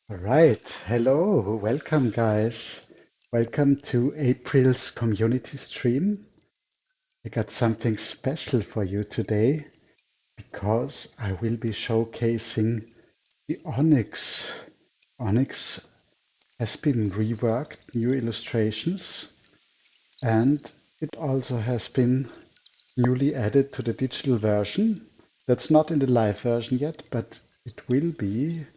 All right, hello, welcome guys. Welcome to April's community stream. I got something special for you today because I will be showcasing the Onyx. Onyx has been reworked, new illustrations, and it also has been newly added to the digital version. That's not in the live version yet, but it will be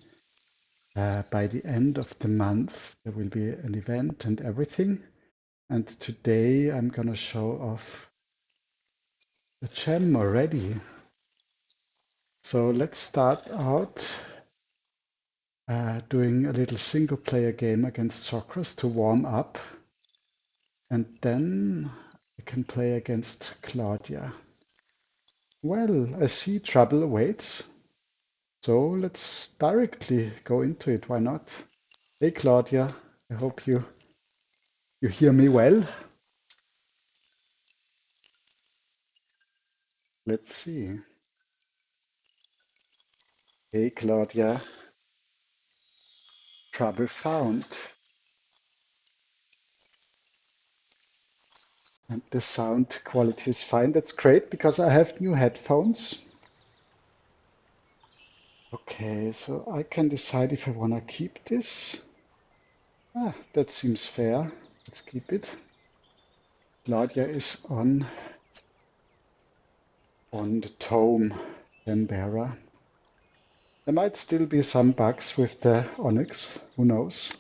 by the end of the month. There will be an event and everything. And today I'm gonna show off the gem already. So let's start out doing a little single player game against Socrates to warm up. And then I can play against Claudia. Well, I see trouble awaits. So let's directly go into it. Why not? Hey Claudia, I hope you hear me well. Let's see. Hey Claudia, trouble found. And the sound quality is fine. That's great because I have new headphones. Okay, so I can decide if I want to keep this. That seems fair. Let's keep it. Claudia is on the tome Canberra. There might still be some bugs with the Onyx, who knows?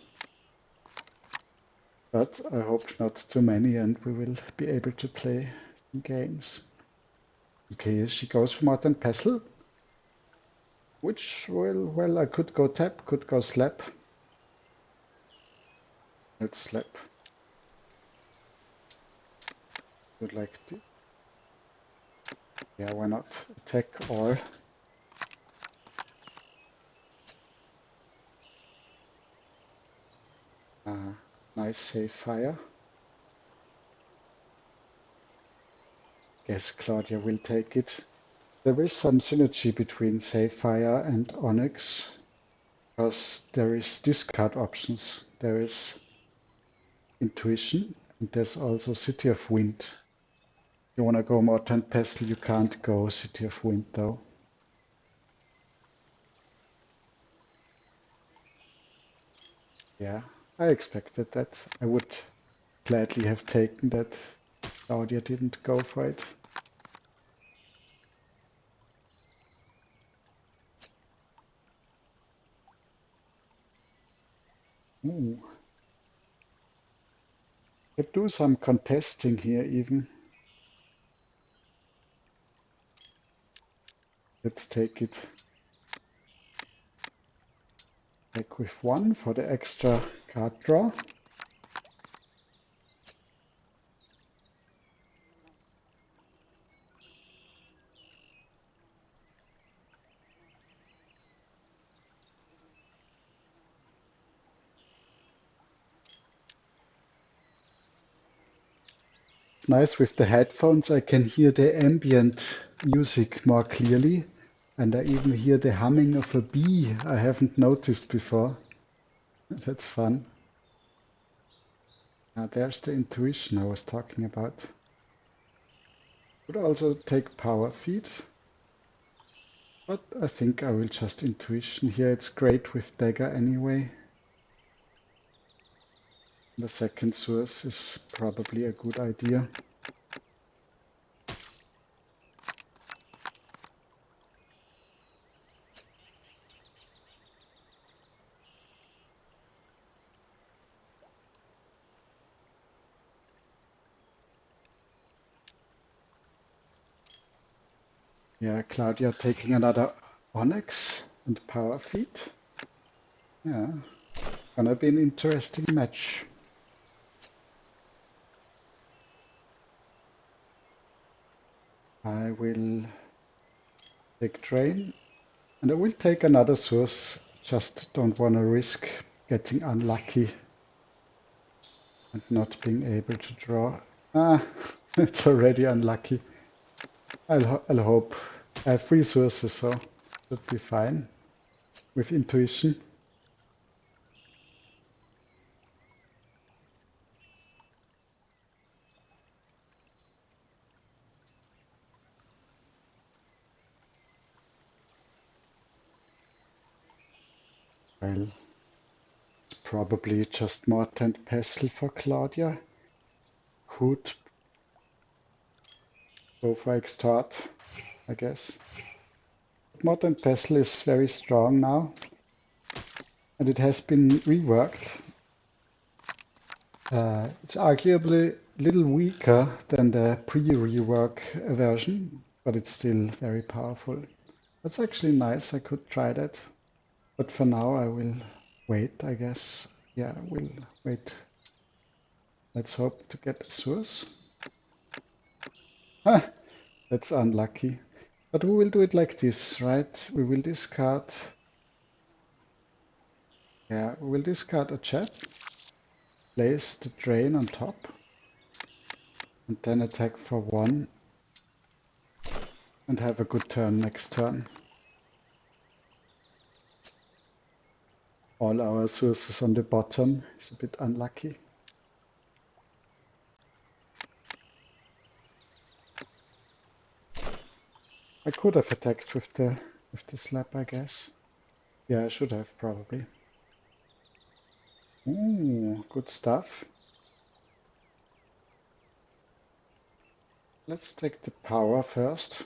But I hope not too many and we will be able to play some games. Okay, she goes for Mortar and Pestle, which, well, I could go tap, could go slap. Let's slap. Would like to, yeah, why not? Attack all. Nice save fire. Guess Claudia will take it. There is some synergy between save fire and Onyx because there is discard options. There is intuition and there's also City of Wind. You want to go Mortar and Pestle, you can't go City of Wind though. Yeah, I expected that. I would gladly have taken that. Claudia didn't go for it. Ooh. Could do some contesting here even. Let's take it back with one for the extra card draw. It's nice with the headphones. I can hear the ambient music more clearly. And I even hear the humming of a bee I haven't noticed before. That's fun. There's the intuition I was talking about. Could also take power feed. But I think I will just intuition here. It's great with dagger anyway. The second source is probably a good idea. Yeah, Claudia taking another Onyx and power feed. Yeah, gonna be an interesting match. I will take drain and I will take another source. Just don't want to risk getting unlucky and not being able to draw. It's already unlucky. I'll hope. I have three sources, so should be fine with intuition. Well, it's probably just mortar and pestle for Claudia. Could go for extort, I guess. Mortar and pestle is very strong now, and it has been reworked. It's arguably a little weaker than the pre-rework version, but it's still very powerful. That's actually nice. I could try that. But for now, I will wait, I guess. Yeah, we'll wait. Let's hope to get the source. Ah, that's unlucky. But we will do it like this, right? We will discard. Yeah, we will discard a chat, place the drain on top, and then attack for 1 and have a good turn next turn. All our sources on the bottom is a bit unlucky. I could have attacked with the slap, I guess. Yeah, I should have probably. Ooh, good stuff. Let's take the power first.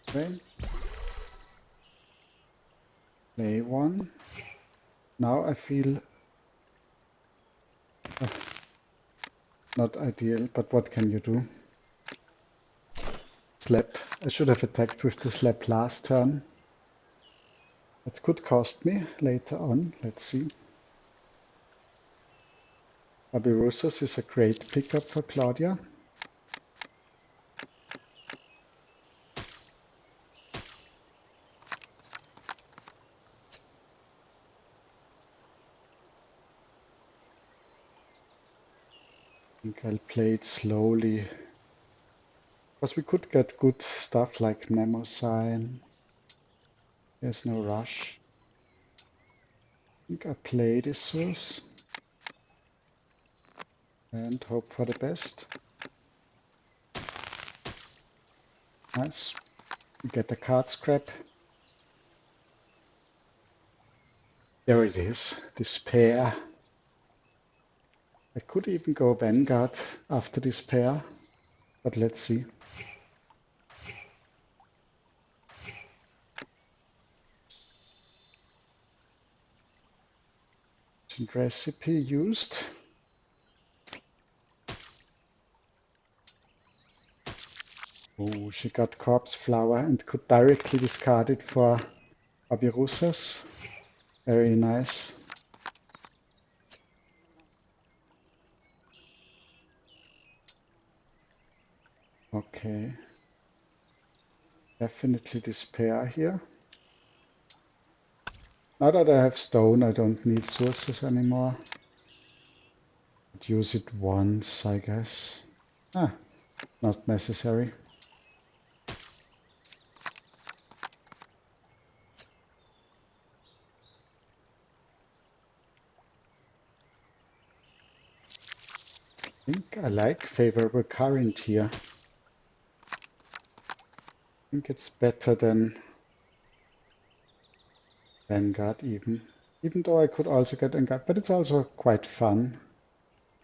Okay. Play 1. Now I feel not ideal, but what can you do? Slap. I should have attacked with the slap last turn. That could cost me later on. Let's see. Abirusos is a great pickup for Claudia. I think I'll play it slowly. Because we could get good stuff like Mnemosyne. There's no rush. I think I play this source and hope for the best. Nice. We get a card scrap. There it is. Despair. I could even go Vanguard after Despair, but let's see. Recipe used. Oh, she got Corpse Flower and could directly discard it for Abirusas. Very nice. Okay. Definitely Despair here. Now that I have stone, I don't need sources anymore. I'd use it once, I guess. Ah, not necessary. I think I like favorable current here. I think it's better than Vanguard even. Even though I could also get Vanguard, but it's also quite fun.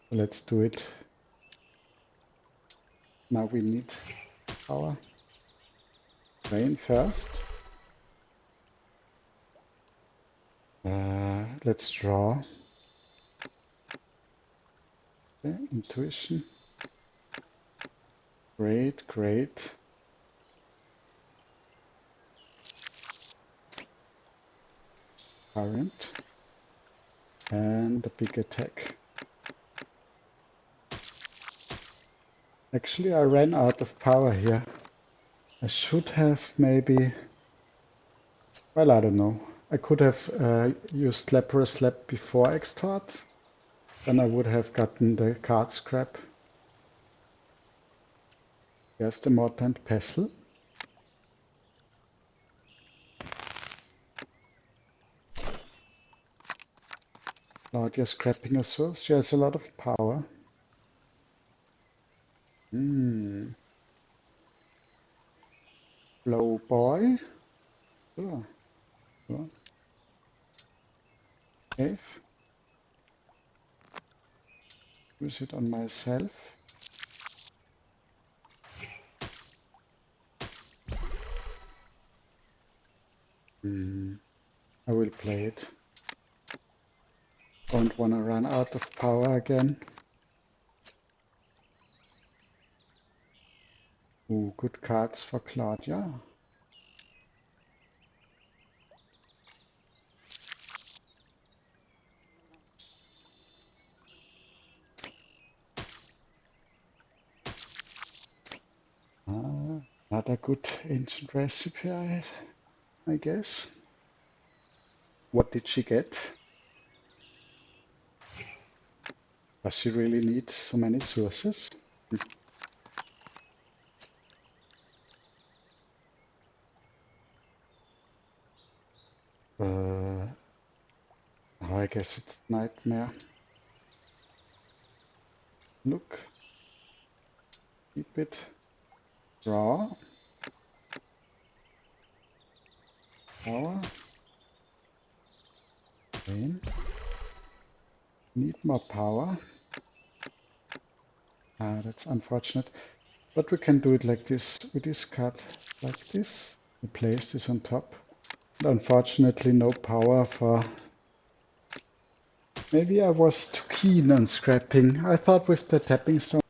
So let's do it. Now we need power. Rain first. Let's draw. Okay, intuition. Great, great. Current. And a big attack. Actually, I ran out of power here. I should have maybe... Well, I don't know. I could have used Leprous Slap before Extort. Then I would have gotten the card scrap. Here's the Mortar and Pestle. Claudia scrapping a source. She has a lot of power. Blow boy. Sure. So, save. Use it on myself. I will play it. Don't want to run out of power again. Ooh, good cards for Claudia. Another good ancient recipe, I guess. What did she get? Does she really need so many sources? Oh, I guess it's nightmare. Look, keep it raw. Power. Rain. Need more power. That's unfortunate. But we can do it like this. We discard like this. We place this on top. And unfortunately, no power for. Maybe I was too keen on scrapping. I thought with the tapping stone.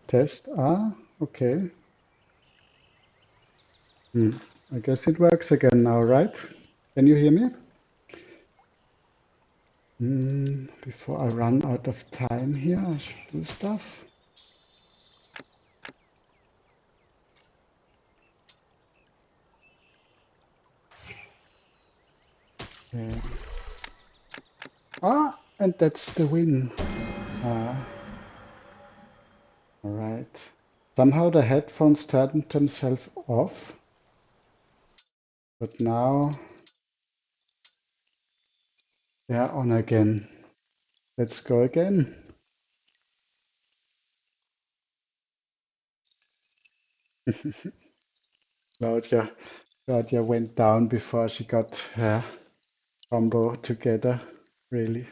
Test. Okay. I guess it works again now, right? Can you hear me? Before I run out of time here, I should do stuff. Okay. And that's the win. All right. Somehow the headphones turned themselves off, but now they're on again. Let's go again. Claudia, Claudia went down before she got her combo together. Really,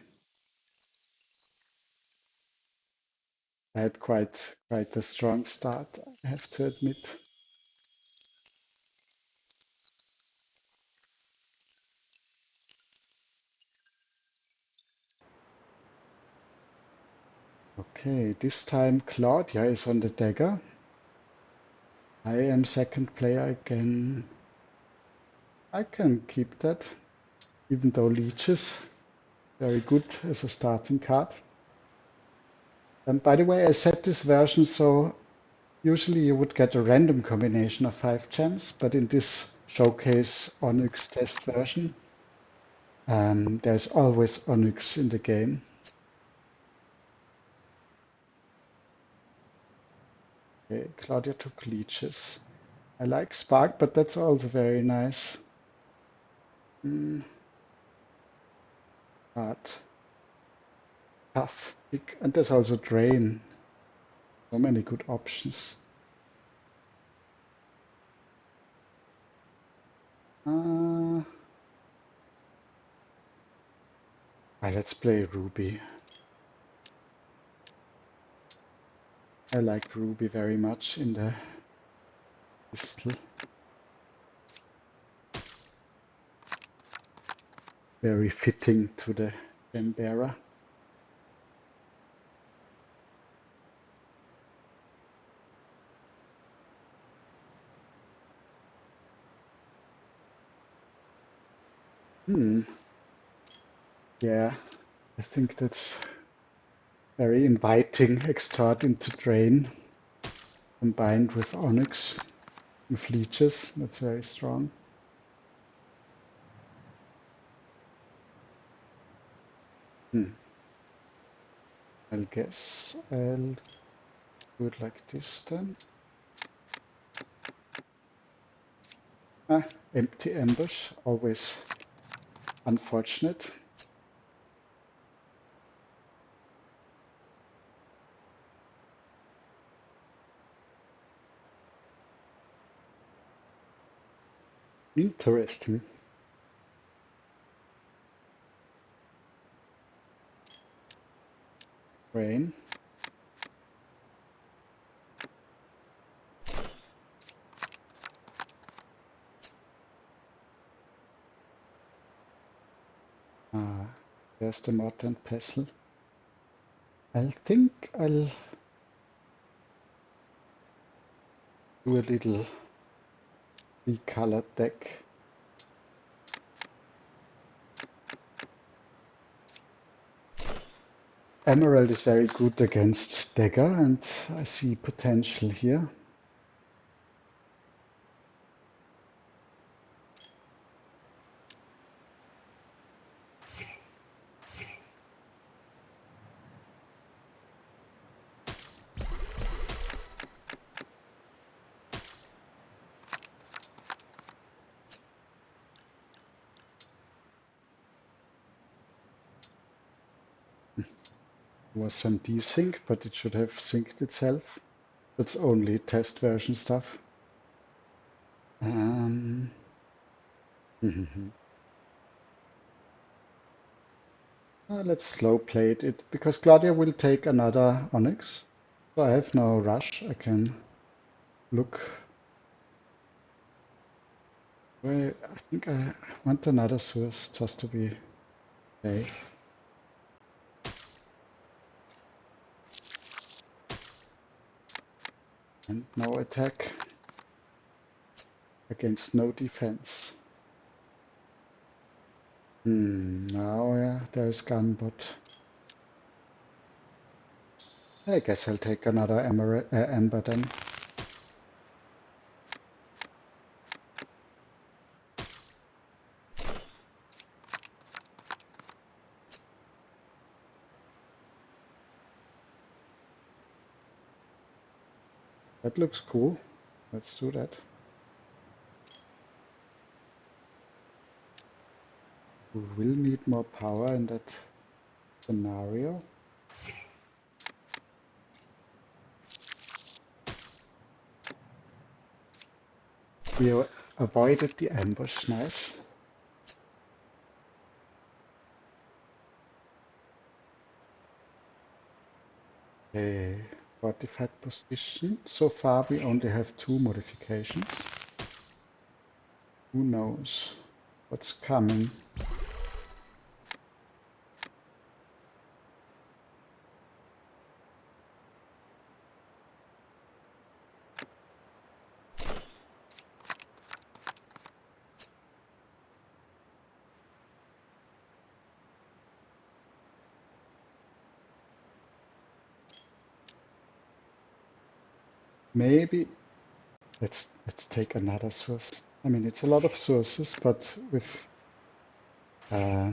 I had quite a strong start, I have to admit. Okay, this time Claudia is on the dagger. I am second player again. I can keep that, even though leeches very good as a starting card. And by the way, I set this version so usually you would get a random combination of 5 gems, but in this showcase Onyx test version, there's always Onyx in the game. Okay, Claudia took leeches. I like Spark, but that's also very nice. Hard, tough, big, and there's also Drain. So many good options. Let's play Ruby. I like Ruby very much in the pistol. Very fitting to the gem bearer. Yeah, I think that's very inviting. Extort into Drain combined with Onyx with leeches. That's very strong. I'll guess I'll do it like this then. Empty ambush, always unfortunate. Interesting. Rain. There's the modern pestle. I think I'll do a little recolored deck. Emerald is very good against dagger, and I see potential here. Was some desync, but it should have synced itself. That's only test version stuff. Let's slow play it because Claudia will take another Onyx. So I have no rush. I can look. Where I think I want another source just to be safe. And no attack against no defense. Now yeah, there's Gunbot. I guess I'll take another Ember then. That looks cool. Let's do that. We will need more power in that scenario. We avoided the ambush, nice. A fortified position. So far we only have 2 modifications. Who knows what's coming? Maybe let's take another source. I mean, it's a lot of sources, but uh,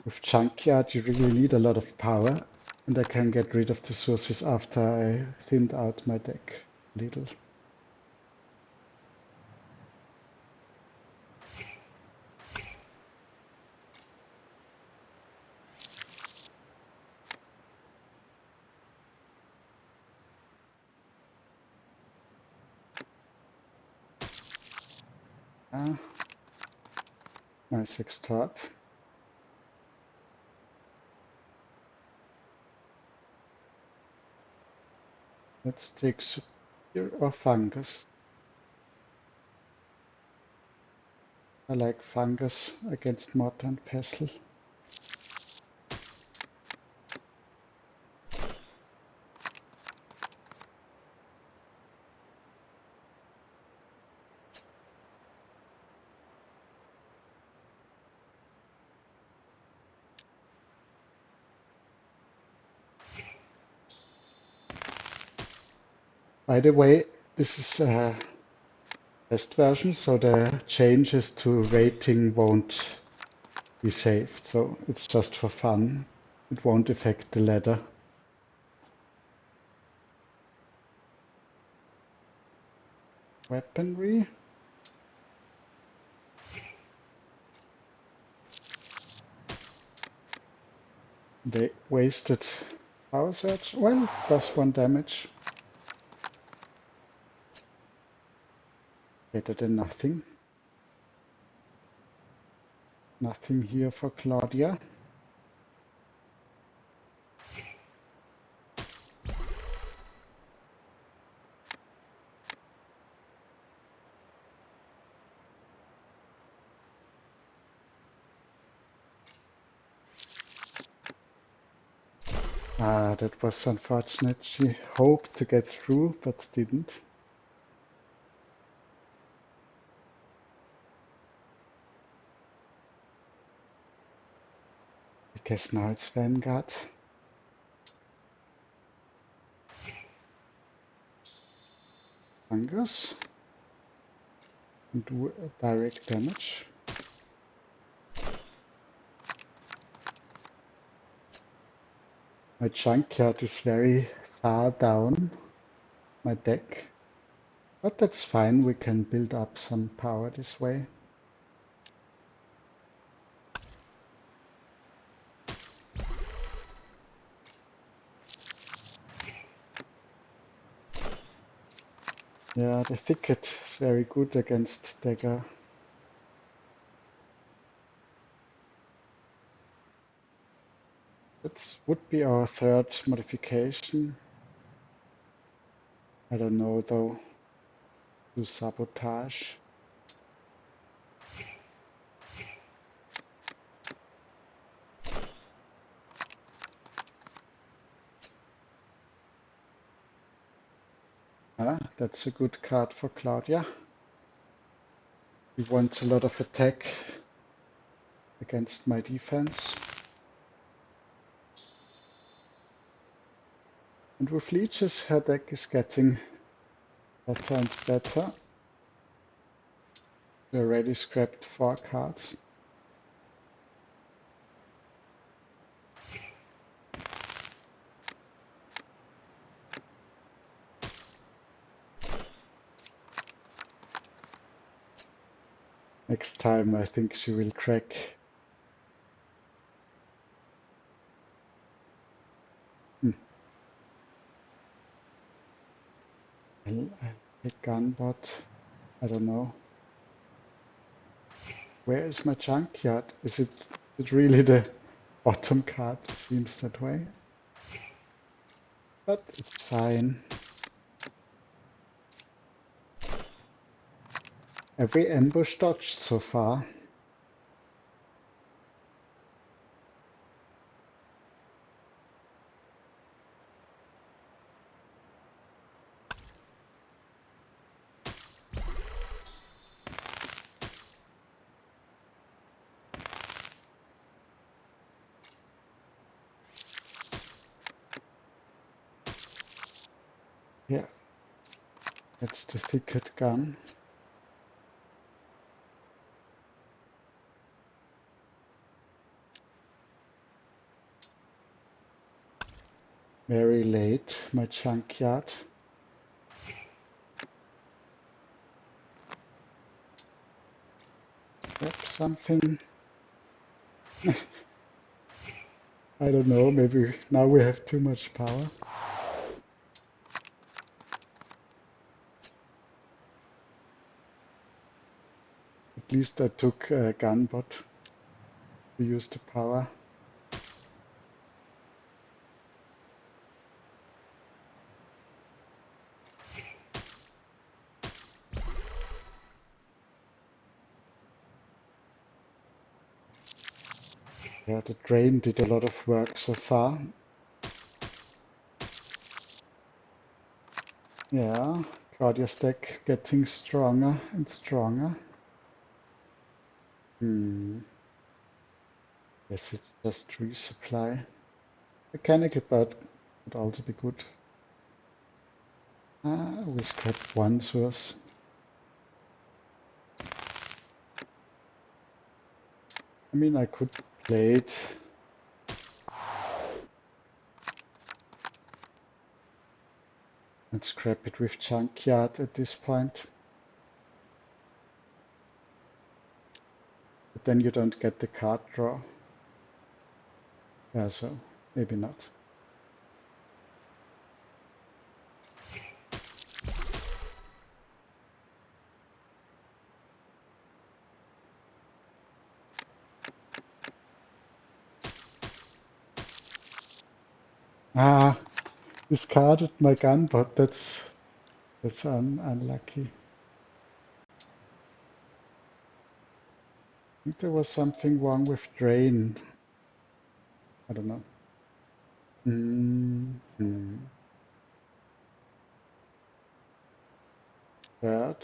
with Junkyard, you really need a lot of power, and I can get rid of the sources after I thinned out my deck a little. Ah, nice extract. Let's take Superior or Fungus. I like Fungus against Mortar and Pestle. By the way, this is a test version, so the changes to rating won't be saved. So it's just for fun. It won't affect the ladder. Weaponry. They wasted power surge. Well, does 1 damage. Better than nothing. Nothing here for Claudia. Ah, that was unfortunate. She hoped to get through, but didn't. I guess now it's Vanguard. Fungus. And do direct damage. My Junkyard is very far down my deck. But that's fine, we can build up some power this way. Yeah, the thicket is very good against dagger. That would be our third modification. I don't know though. Do sabotage. Ah, that's a good card for Claudia. He wants a lot of attack against my defense. And with leeches, her deck is getting better and better. We already scrapped 4 cards. Next time I think she will crack. I'll pick Gunbot. I don't know. Where is my Junkyard? Is it really the bottom card? It seems that way. But it's fine. Every ambush dodged so far. Yeah, that's the thicket gun. Very late, my junkyard. Grab something. I don't know, maybe now we have too much power. At least I took a gunbot to use the power. Yeah, the drain did a lot of work so far. Yeah, Claudia stack getting stronger and stronger. Yes, it's just resupply. Mechanical bird would also be good. We scrapped one source. I mean, I could play it and scrap it with junkyard at this point. But then you don't get the card draw. Yeah, so maybe not. Ah, discarded my gun, but that's unlucky. I think there was something wrong with drain. I don't know. Mm-hmm. Bird.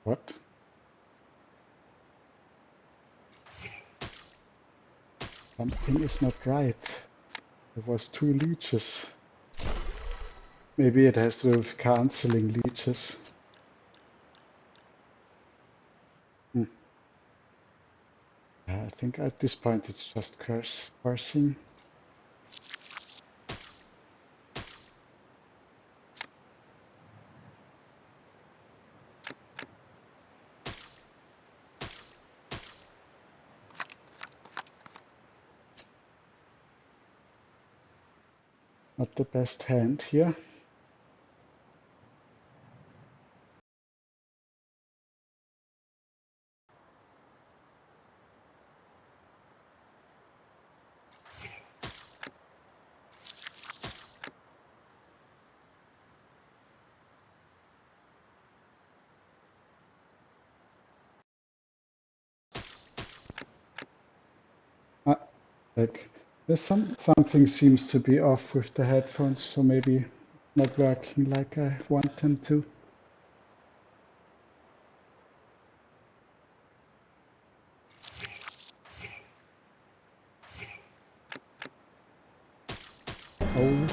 What? Something is not right. There was two leeches. Maybe it has to do with canceling leeches. Hmm. I think at this point it's just cursing. Not the best hand here. Ah, like there's something seems to be off with the headphones, so maybe not working like I want them to. Oh,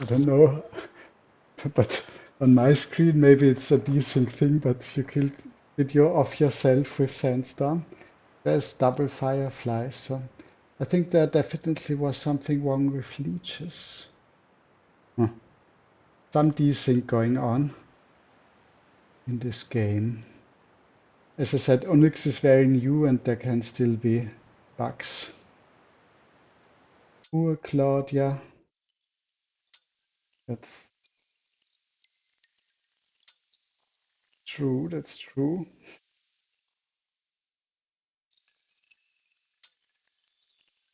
I don't know. But on my screen, maybe it's a decent thing, but you killed video of yourself with sandstorm. There's double fireflies, so I think there definitely was something wrong with leeches. Huh. Some desync going on in this game. As I said, Onyx is very new and there can still be bugs. Poor Claudia. That's true, that's true.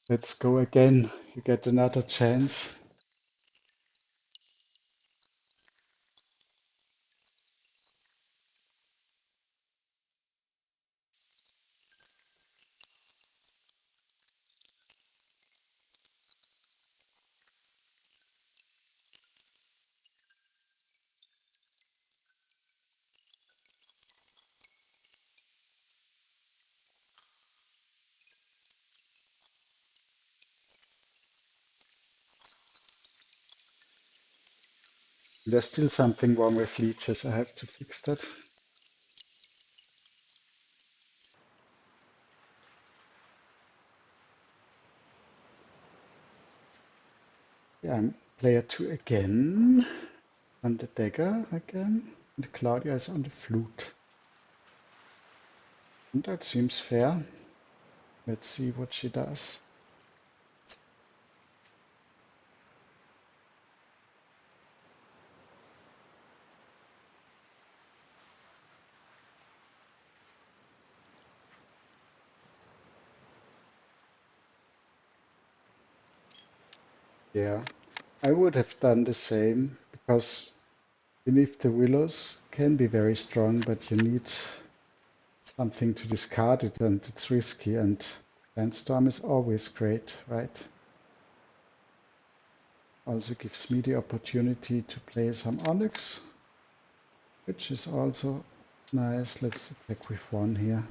Let's go again. You get another chance. There's still something wrong with leeches. I have to fix that. Yeah, I'm player 2 again. On the dagger again. And Claudia is on the flute. And that seems fair. Let's see what she does. Yeah, I would have done the same because beneath the willows can be very strong, but you need something to discard it and it's risky, and sandstorm is always great, right? Also gives me the opportunity to play some Onyx, which is also nice. Let's attack with one here.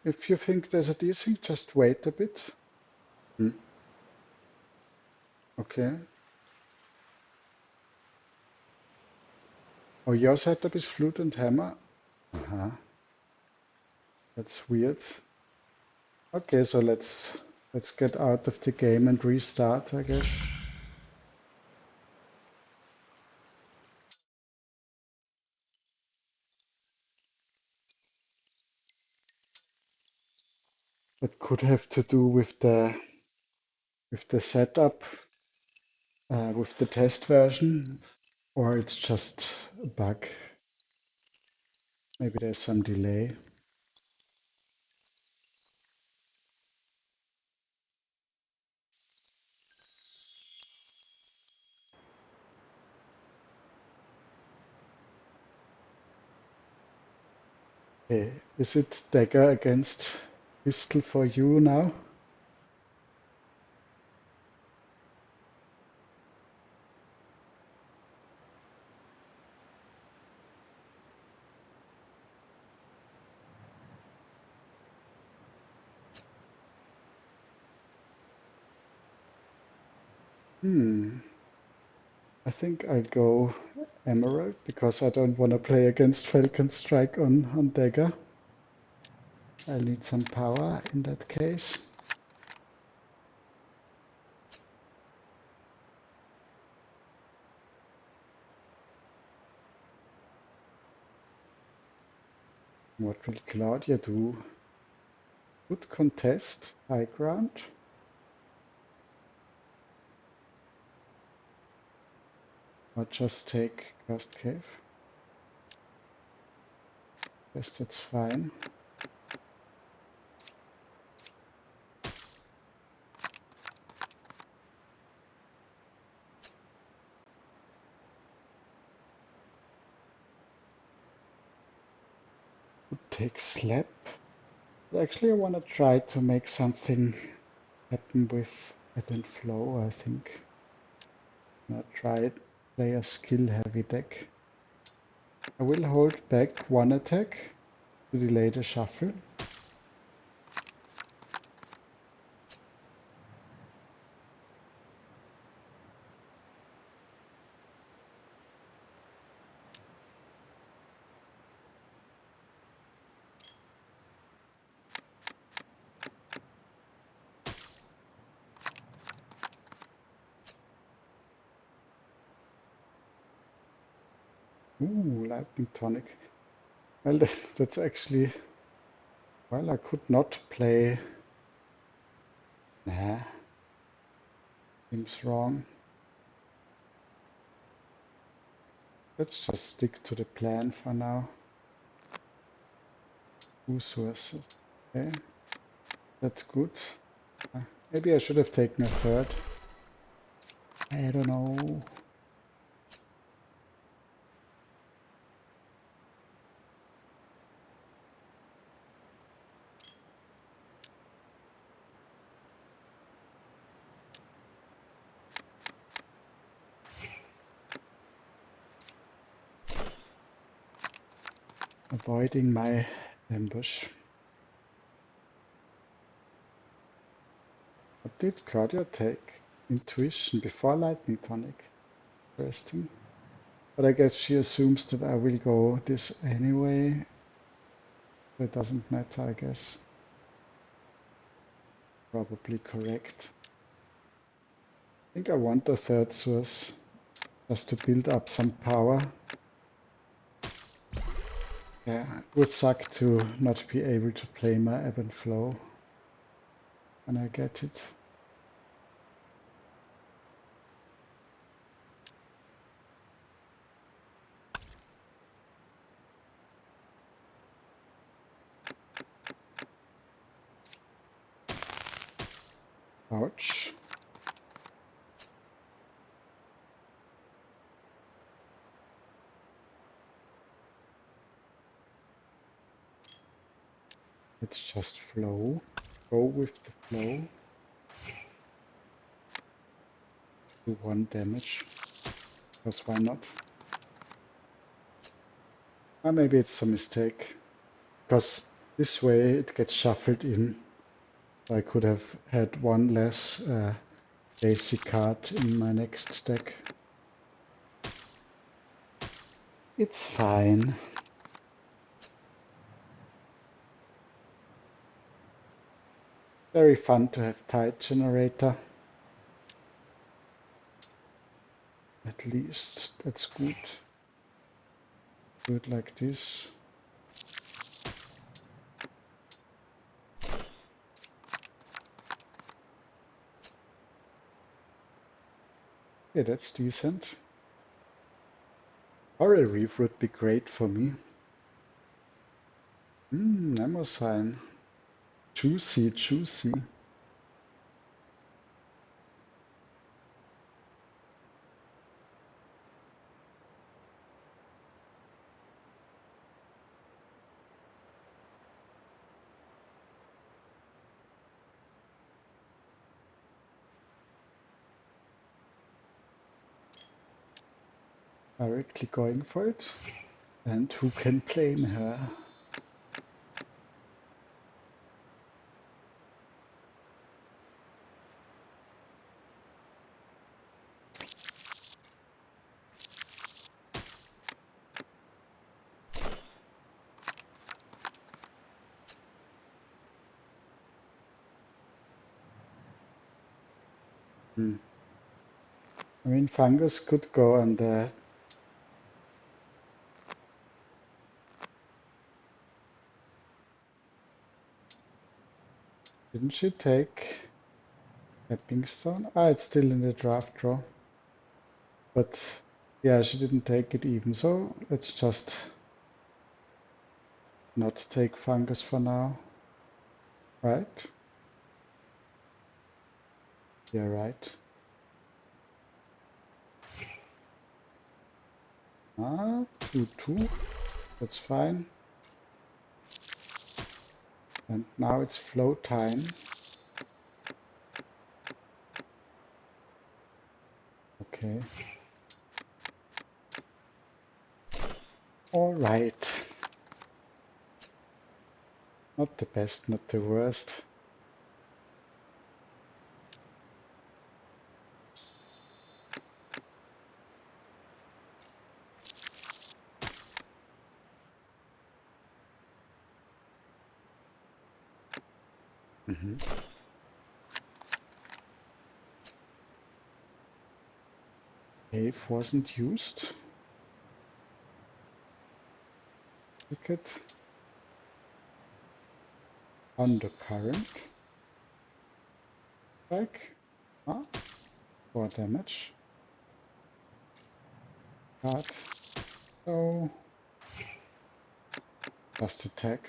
If you think there's a desync, just wait a bit. Hmm. Okay. Oh, your setup is flute and hammer? Uh-huh. That's weird. Okay, so let's get out of the game and restart, I guess. That could have to do with the setup, with the test version, or it's just a bug. Maybe there's some delay. Okay, is it dagger against pistol for you now? Hmm, I think I'll go Emerald because I don't want to play against Falcon Strike on dagger. I'll need some power in that case. What will Claudia do? Would contest high ground, or just take Cursed Cave? Guess that's fine. Would take Slap. Actually, I want to try to make something happen with Ebb and Flow, I think. I'll try it, play a skill-heavy deck. I will hold back one attack to delay the shuffle. Ooh, Lightning Tonic. Well, that's actually... Well, I could not play... Nah, seems wrong. Let's just stick to the plan for now. Two sources. Okay, that's good. Maybe I should have taken a third. I don't know. avoiding my ambush. What did Claudia take? Intuition before lightning tonic. Interesting. But I guess she assumes that I will go this anyway. So it doesn't matter, I guess. Probably correct. I think I want a third source just to build up some power. Yeah, it would suck to not be able to play my ebb and flow when I get it. Ouch. Let's just flow. Go with the flow. Do 1 damage. Because why not? Or maybe it's a mistake. Because this way it gets shuffled in. So I could have had 1 less basic card in my next deck. It's fine. Very fun to have tide generator. At least that's good. Do it like this. Yeah, that's decent. Coral Reef would be great for me. Nemo sign. Juicy, juicy. Directly going for it. And who can blame her? Hmm. I mean, fungus could go on there. Didn't she take Stepping Stone? Ah, it's still in the draft draw. But yeah, she didn't take it even. So let's just not take fungus for now. Right? Yeah, right. Ah, 2-2. That's fine. And now it's flow time. Okay. All right. Not the best, not the worst. Mhm. Cave wasn't used. Ticket. Undercurrent. Strike. Ah, 4 damage. Card. So, just attack.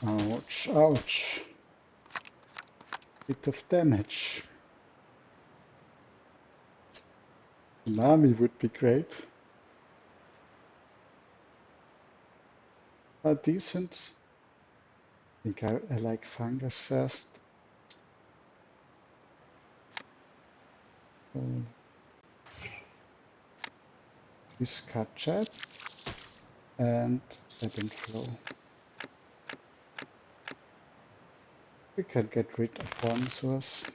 Ouch, ouch. Bit of damage. Tsunami would be great. Decent. I think I like fungus first. So discard chat and ebb and flow. We can get rid of one source.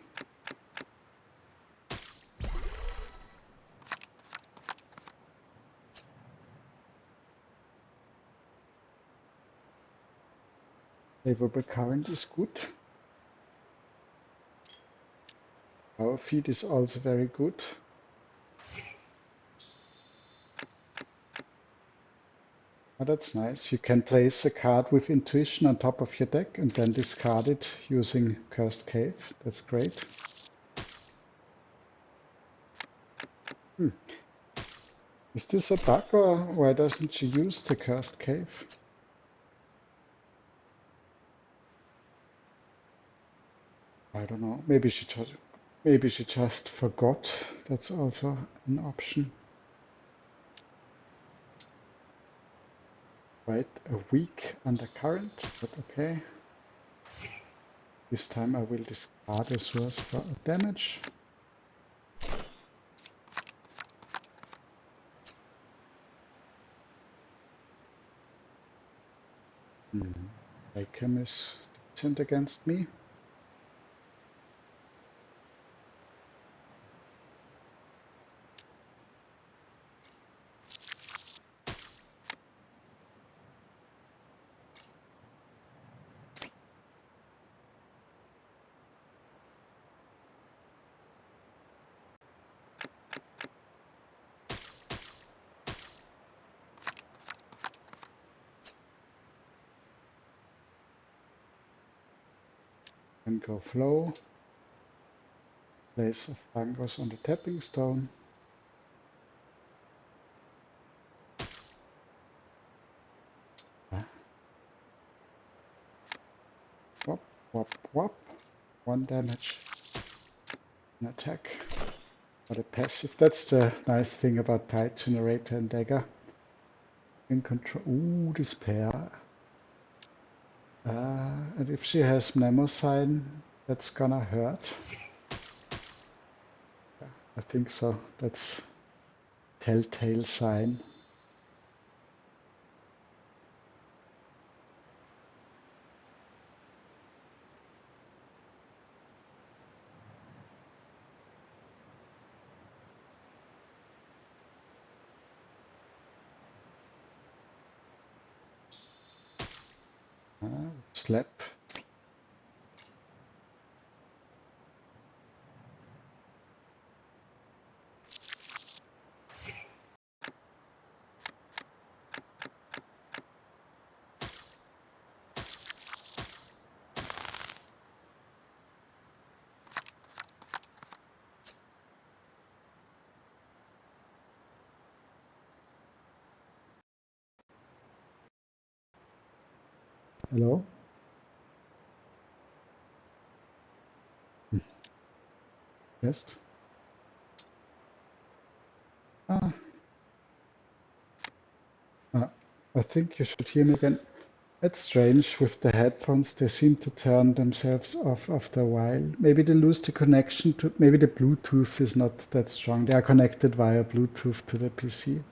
Favorable current is good. Power feed is also very good. Oh, that's nice. You can place a card with intuition on top of your deck and then discard it using Cursed Cave. That's great. Hmm. Is this a bug or why doesn't she use the Cursed Cave? I don't know. Maybe she just forgot. That's also an option. Right, a weak undercurrent, but okay. This time I will discard a source for damage. Icam is decent against me. And go flow. Place a fungus on the tapping stone. Whop, whop, whop. 1 damage. An attack. For the passive. That's the nice thing about Tide Generator and Dagger. In control. Ooh, despair. And if she has Mnemosyne, that's gonna hurt. I think so. That's telltale sign. Slap. Hello? Yes? Ah, I think you should hear me again. It's strange with the headphones, they seem to turn themselves off after a while. Maybe they lose the connection to, maybe the Bluetooth is not that strong. They are connected via Bluetooth to the PC.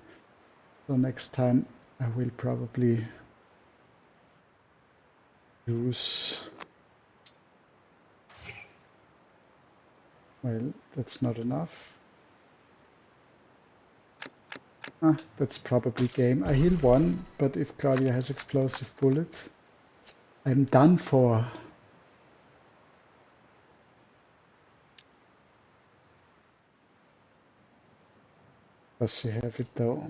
So next time I will probably use, well, that's not enough. That's probably game. I heal 1, but if Claudia has explosive bullets, I'm done for. Does she have it though?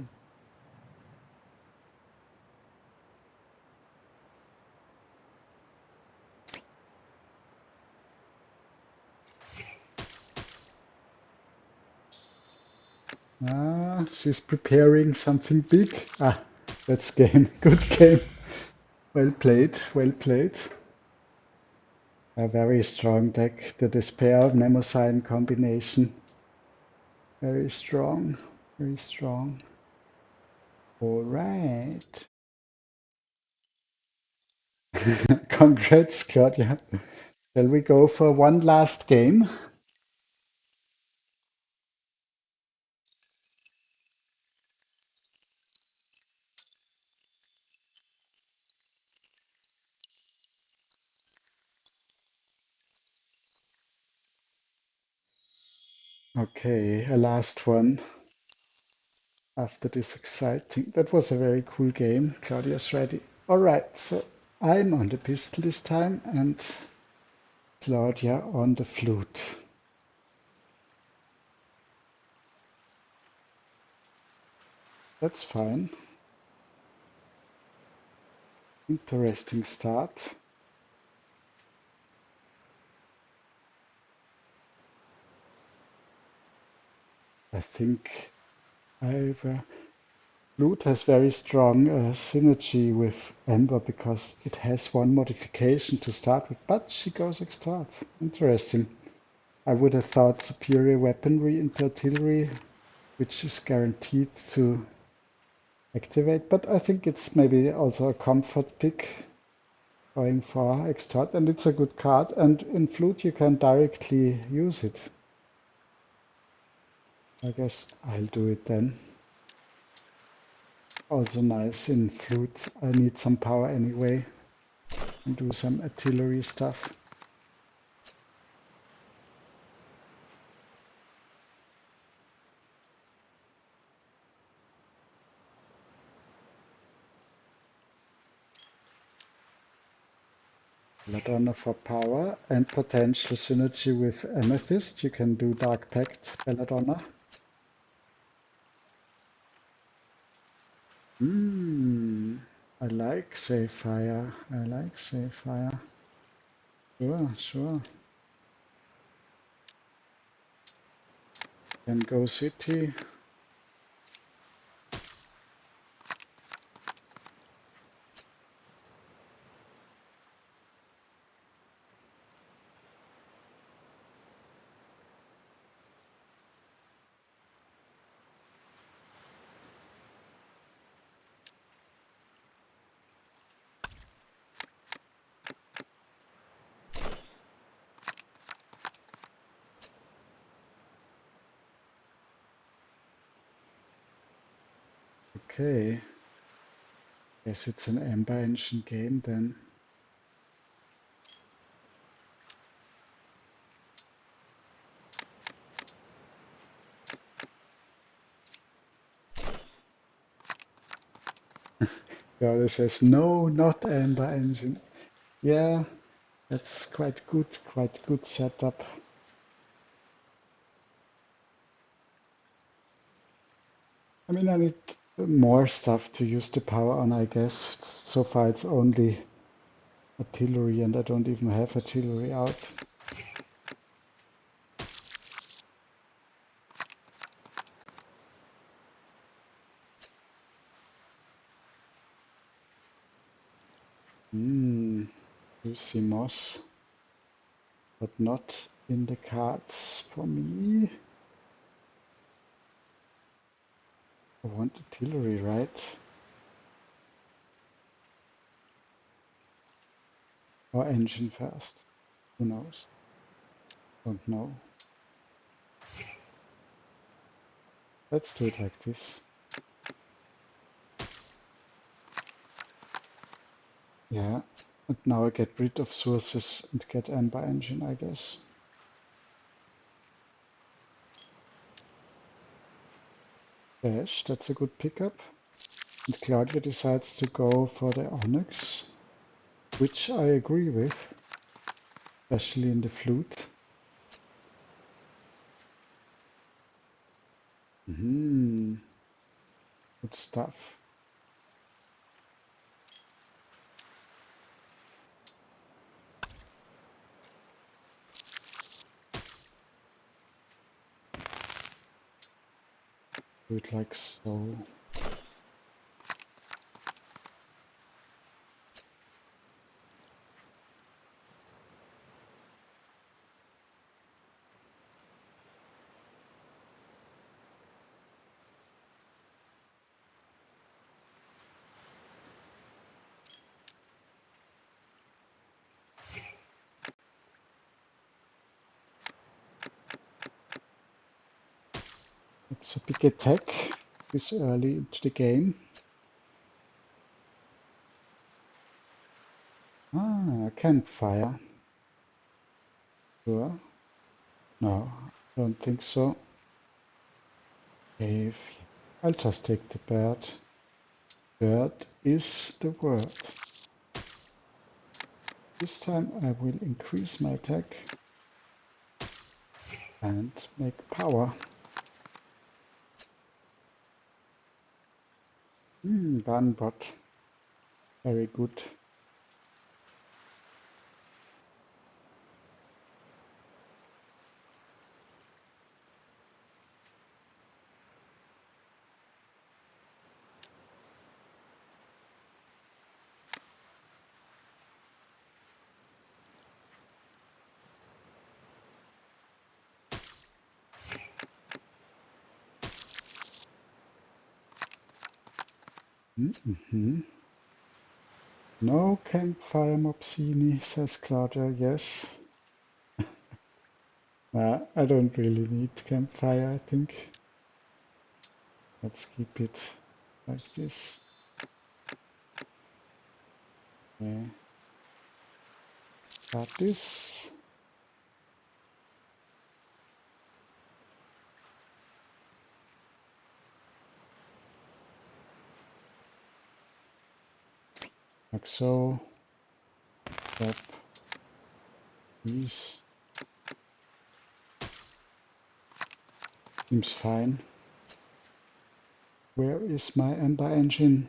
She's preparing something big. That's game. Good game. Well played, well played. A very strong deck. The Despair Mnemosyne combination. Very strong, very strong. All right. Congrats, Claudia. Shall we go for one last game? Okay, a last one after this exciting. That was a very cool game. Claudia's ready. All right, so I'm on the pistol this time and Claudia on the flute. That's fine. Interesting start. I think flute has very strong synergy with Ember because it has one modification to start with, but she goes extort. Interesting. I would have thought superior weaponry into artillery, which is guaranteed to activate, but I think it's maybe also a comfort pick going for extort, and it's a good card, and in flute you can directly use it. I guess I'll do it then. Also nice in flute. I need some power anyway and do some artillery stuff. Belladonna for power and potential synergy with Amethyst. You can do Dark Pact Belladonna. I like Sapphire. I like Sapphire. Sure, sure. Can go city. Okay. Guess it's an Ember Engine game then. Girl says, no, not Ember Engine. Yeah, that's quite good setup. I mean, I need more stuff to use the power on, I guess. So far it's only artillery and I don't even have artillery out. Lucy Moss, but not in the cards for me. I want artillery, right? Or engine first. Who knows? Don't know. Let's do it like this. Yeah. And now I get rid of sources and get Ember Engine, I guess. Dash, that's a good pickup. And Claudia decides to go for the Onyx, which I agree with, especially in the flute. Good stuff. Do it like so. It's a big attack this early into the game. Ah, a campfire. Sure. No, I don't think so. Cave. I'll just take the bird. Bird is the word. This time I will increase my attack and make power. Gunbot. Very good. No campfire, Mopsini, says Claudia. Yes. I don't really need campfire, I think. Let's keep it like this. Yeah. Got this. Like so. Drop these. Seems fine. Where is my Ember engine?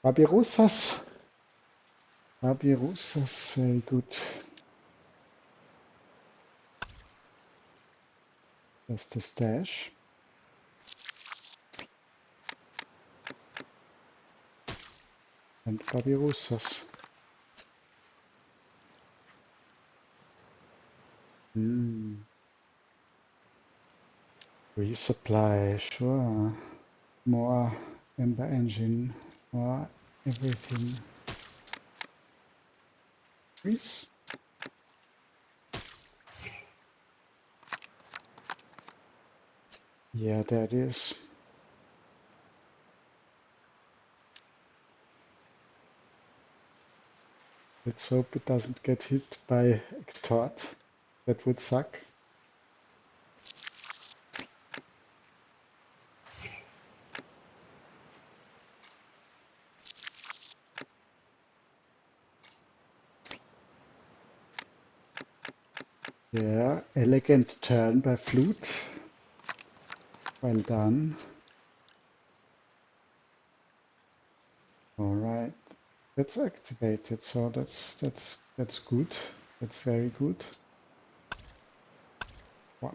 Babirusas. Babirusas, very good. There's the stash. And Babirusas. Resupply, sure. More Ember engine, more everything. Please. Yeah, there it is. Let's hope it doesn't get hit by extort. That would suck. Yeah, elegant turn by Flute. Well done. All right, that's activated, so that's good. That's very good. Wow.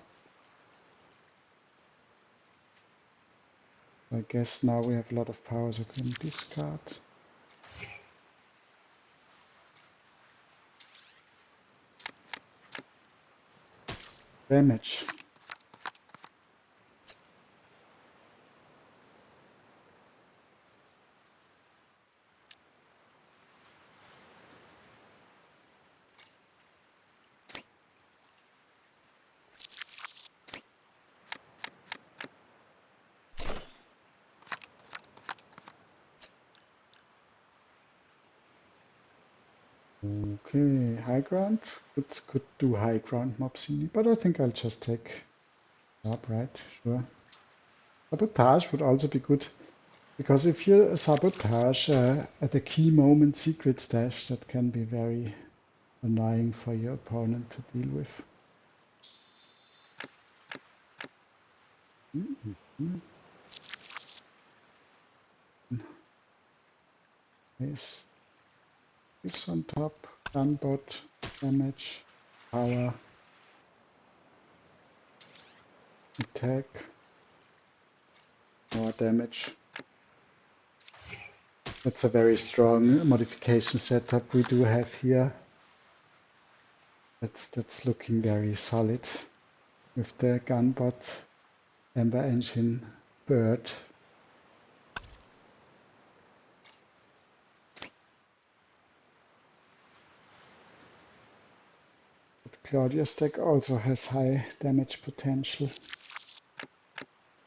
I guess now we have a lot of power, so we can discard. Damage. Okay, high ground. Could do high ground, Mopsini, but I think I'll just take upright, sure. Sabotage would also be good, because if you sabotage at a key moment secret stash, that can be very annoying for your opponent to deal with. Yes, this on top, gunboat, damage, power, attack, more damage. That's a very strong modification setup we do have here. That's looking very solid with the gunbot, Ember engine, bird. Claudia's deck also has high damage potential.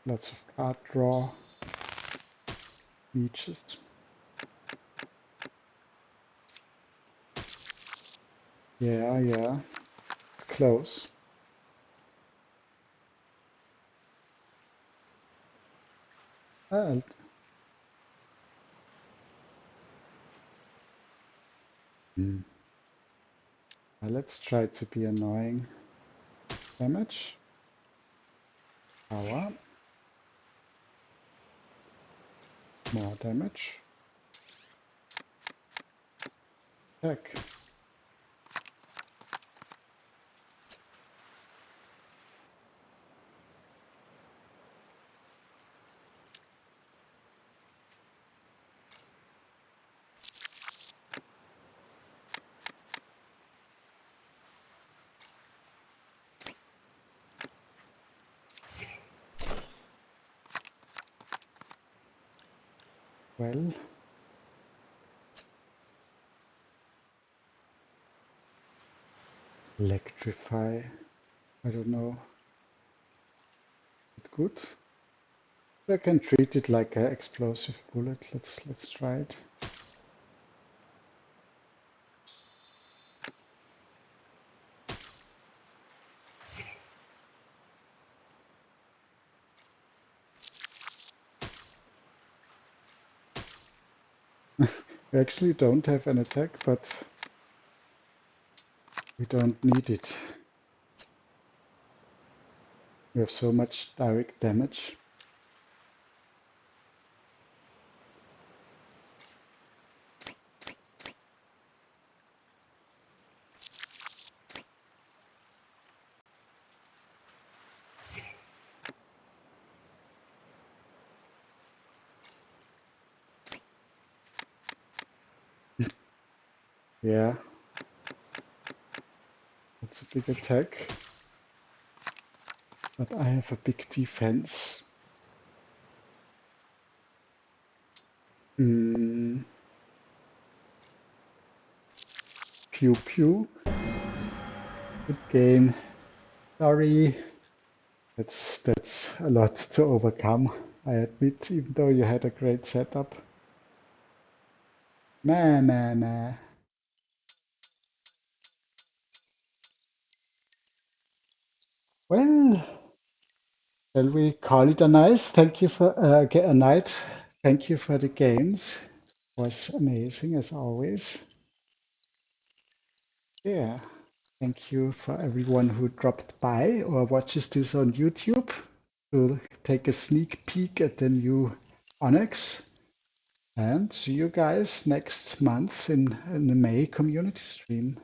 Lots of card draw, leeches. Yeah, yeah, it's close. Uh, hmm. Let's try to be annoying. Damage, power, more damage, attack. Well, electrify. I don't know. Is it good? I can treat it like an explosive bullet. Let's try it. We actually don't have an attack, but we don't need it. We have so much direct damage. Yeah, that's a big attack. But I have a big defense. Mm, pew pew. Good game. Sorry. That's a lot to overcome, I admit, even though you had a great setup. Meh, meh, meh. Well, shall we call it a night? Thank you for a night. Thank you for the games. It was amazing as always. Yeah. Thank you for everyone who dropped by or watches this on YouTube to take a sneak peek at the new Onyx. And see you guys next month in the May community stream.